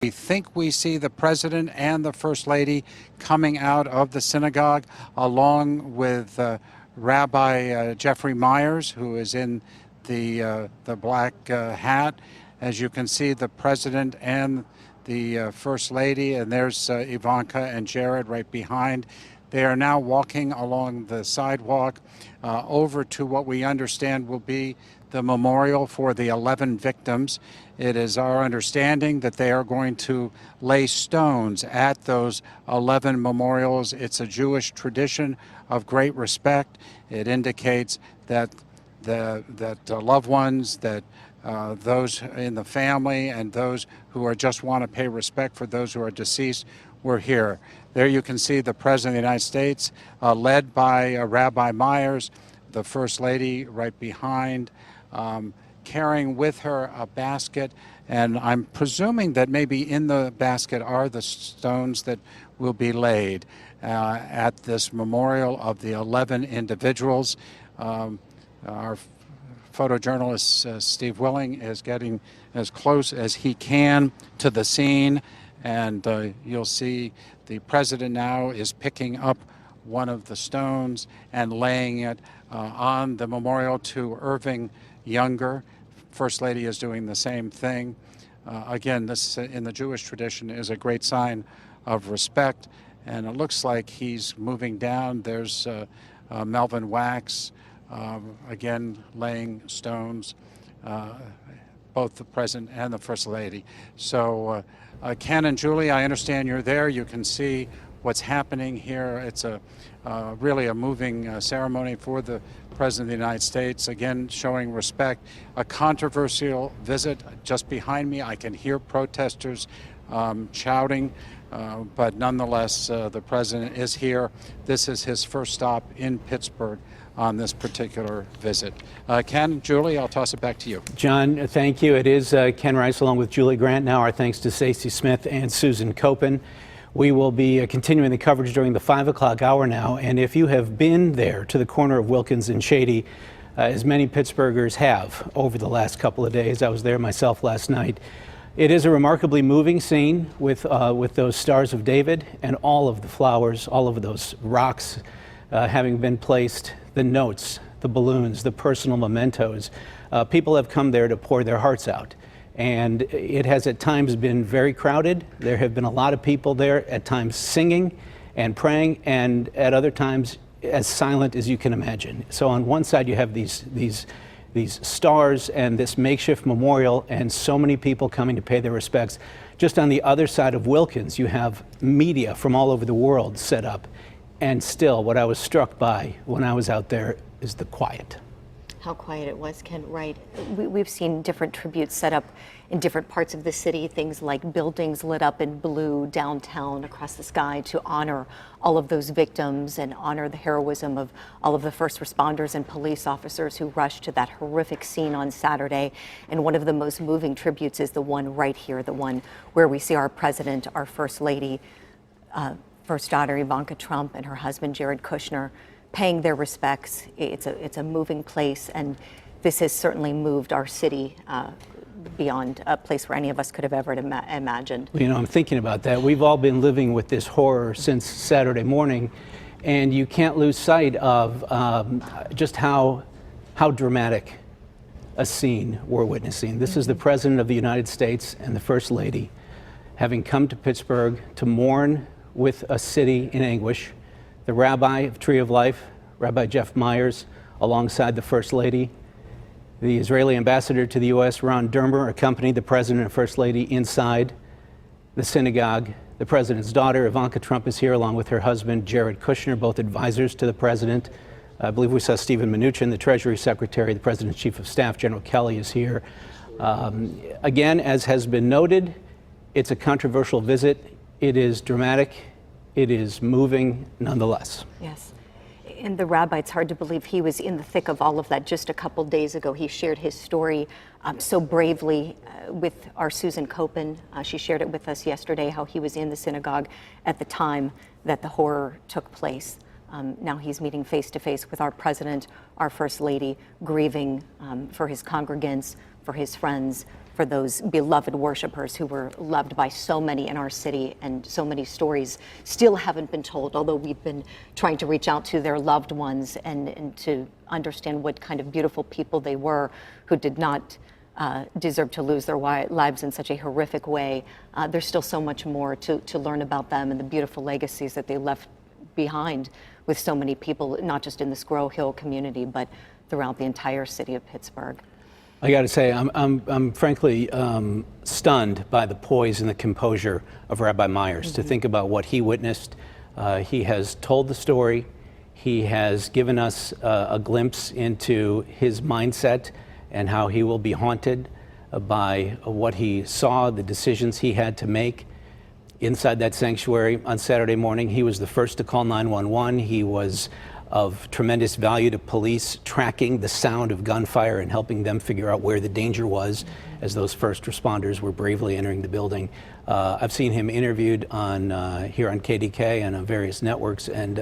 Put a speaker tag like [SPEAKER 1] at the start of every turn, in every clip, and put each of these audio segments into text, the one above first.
[SPEAKER 1] We think we see the president and the first lady coming out of the synagogue, along with Rabbi Jeffrey Myers, who is in the black hat. As you can see, the president and the first lady, and there's Ivanka and Jared right behind. They are now walking along the sidewalk over to what we understand will be the memorial for the 11 victims. It is our understanding that they are going to lay stones at those 11 memorials. It's a Jewish tradition of great respect. It indicates that loved ones, that those in the family and those who are just want to pay respect for those who are deceased were here. There you can see the President of the United States, led by Rabbi Myers, the First Lady right behind, carrying with her a basket, and I'm presuming that maybe in the basket are the stones that will be laid at this memorial of the 11 individuals. Our photojournalist Steve Willing is getting as close as he can to the scene, and you'll see the president now is picking up one of the stones and laying it on the memorial to Irving Younger. First Lady is doing the same thing. Again, this in the Jewish tradition is a great sign of respect, and it looks like he's moving down. There's Melvin Wax, again laying stones, both the President and the First Lady. So Ken and Julie, I understand you're there. You can see what's happening here. It's really a moving ceremony for the President of the United States, again showing respect. A controversial visit just behind me. I can hear protesters shouting, but nonetheless the President is here. This is his first stop in Pittsburgh on this particular visit. Ken, Julie, I'll toss it back to you.
[SPEAKER 2] John, thank you. It is Ken Rice along with Julie Grant. Now our thanks to Stacey Smith and Susan Copen. We will be continuing the coverage during the 5 o'clock hour now, and if you have been there to the corner of Wilkins and Shady, as many Pittsburghers have over the last couple of days, I was there myself last night, it is a remarkably moving scene with those Stars of David and all of the flowers, all of those rocks having been placed, the notes, the balloons, the personal mementos. People have come there to pour their hearts out. And it has at times been very crowded. There have been a lot of people there, at times singing and praying, and at other times as silent as you can imagine. So on one side you have these stars and this makeshift memorial and so many people coming to pay their respects. Just on the other side of Wilkins you have media from all over the world set up. And still, what I was struck by when I was out there is the quiet.
[SPEAKER 3] How quiet it was, Ken, right. We've seen different tributes set up in different parts of the city, things like buildings lit up in blue downtown across the sky to honor all of those victims and honor the heroism of all of the first responders and police officers who rushed to that horrific scene on Saturday. And one of the most moving tributes is the one right here, the one where we see our president, our first lady, first daughter Ivanka Trump and her husband Jared Kushner paying their respects. It's a moving place, and this has certainly moved our city beyond a place where any of us could have ever imagined.
[SPEAKER 2] Well, you know, I'm thinking about that. We've all been living with this horror since Saturday morning, and you can't lose sight of just how dramatic a scene we're witnessing. This is the President of the United States and the First Lady having come to Pittsburgh to mourn with a city in anguish. The Rabbi of Tree of Life, Rabbi Jeff Myers, alongside the First Lady. The Israeli ambassador to the U.S., Ron Dermer, accompanied the President and First Lady inside the synagogue. The President's daughter, Ivanka Trump, is here along with her husband, Jared Kushner, both advisors to the President. I believe we saw Stephen Mnuchin, the Treasury Secretary, the President's Chief of Staff, General Kelly, is here. Again, as has been noted, it's a controversial visit. It is dramatic. It is moving nonetheless.
[SPEAKER 3] Yes. And the rabbi, it's hard to believe he was in the thick of all of that just a couple days ago. He shared his story so bravely with our Susan Copen. She shared it with us yesterday, how he was in the synagogue at the time that the horror took place. Now he's meeting face to face with our president, our First Lady, grieving for his congregants, for his friends, for those beloved worshipers who were loved by so many in our city, and so many stories still haven't been told, although we've been trying to reach out to their loved ones and to understand what kind of beautiful people they were who did not deserve to lose their lives in such a horrific way. There's still so much more to learn about them and the beautiful legacies that they left behind with so many people, not just in the Squirrel Hill community, but throughout the entire city of Pittsburgh.
[SPEAKER 2] I got to say, I'm frankly stunned by the poise and the composure of Rabbi Myers. To think about what he witnessed. He has told the story. He has given us a glimpse into his mindset and how he will be haunted by what he saw, the decisions he had to make inside that sanctuary on Saturday morning. He was the first to call 911. He was of tremendous value to police, tracking the sound of gunfire and helping them figure out where the danger was as those first responders were bravely entering the building. I've seen him interviewed on here on KDK and on various networks, and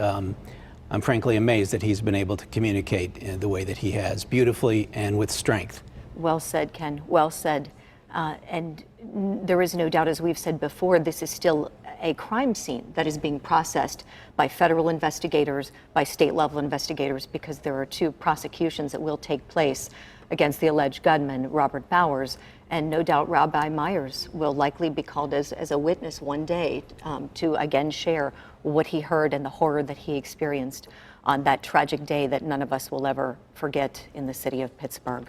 [SPEAKER 2] I'm frankly amazed that he's been able to communicate in the way that he has, beautifully and with strength.
[SPEAKER 3] Well said, Ken. Well said. And there is no doubt, as we've said before, this is still a crime scene that is being processed by federal investigators, by state level investigators, because there are 2 prosecutions that will take place against the alleged gunman, Robert Bowers. And no doubt Rabbi Myers will likely be called as a witness one day to again share what he heard and the horror that he experienced on that tragic day that none of us will ever forget in the city of Pittsburgh.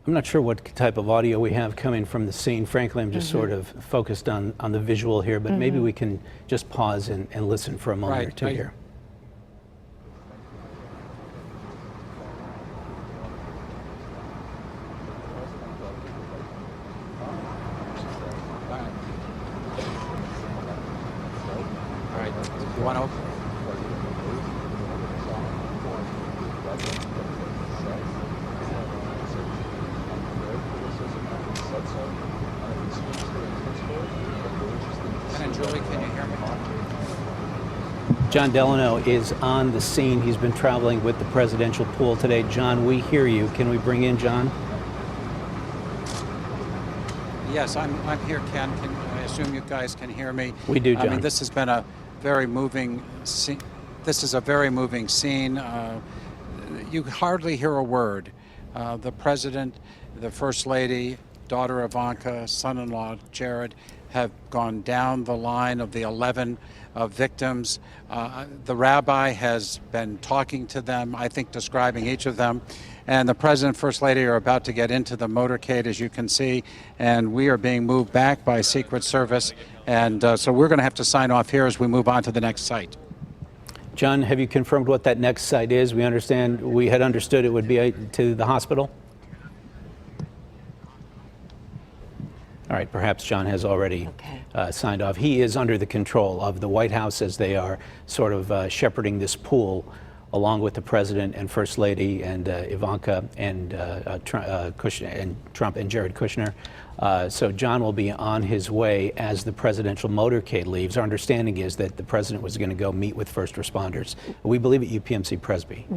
[SPEAKER 2] I'm not sure what type of audio we have coming from the scene. Frankly, I'm just sort of focused on the visual here, but maybe we can just pause and listen for a moment or two here.
[SPEAKER 1] All right. You want to open? And Julie, can you hear me?
[SPEAKER 2] John Delano is on the scene. He's been traveling with the presidential pool today. John, we hear you. Can we bring in John?
[SPEAKER 1] Yes, I'm here, Ken. I assume you guys can hear me.
[SPEAKER 2] We do, John.
[SPEAKER 1] I mean, this has been a very moving scene. This is a very moving scene. You hardly hear a word. The president, the first lady, daughter Ivanka, son-in-law Jared, have gone down the line of the 11 victims. The rabbi has been talking to them, I think describing each of them. And the president and first lady are about to get into the motorcade, as you can see. And we are being moved back by Secret Service. And so we're going to have to sign off here as we move on to the next site.
[SPEAKER 2] John, have you confirmed what that next site is? We had understood it would be to the hospital. All right, perhaps John has already signed off. He is under the control of the White House as they are sort of shepherding this pool along with the president and first lady and Ivanka and Trump and Jared Kushner. So John will be on his way as the presidential motorcade leaves. Our understanding is that the president was going to go meet with first responders. We believe at UPMC Presby.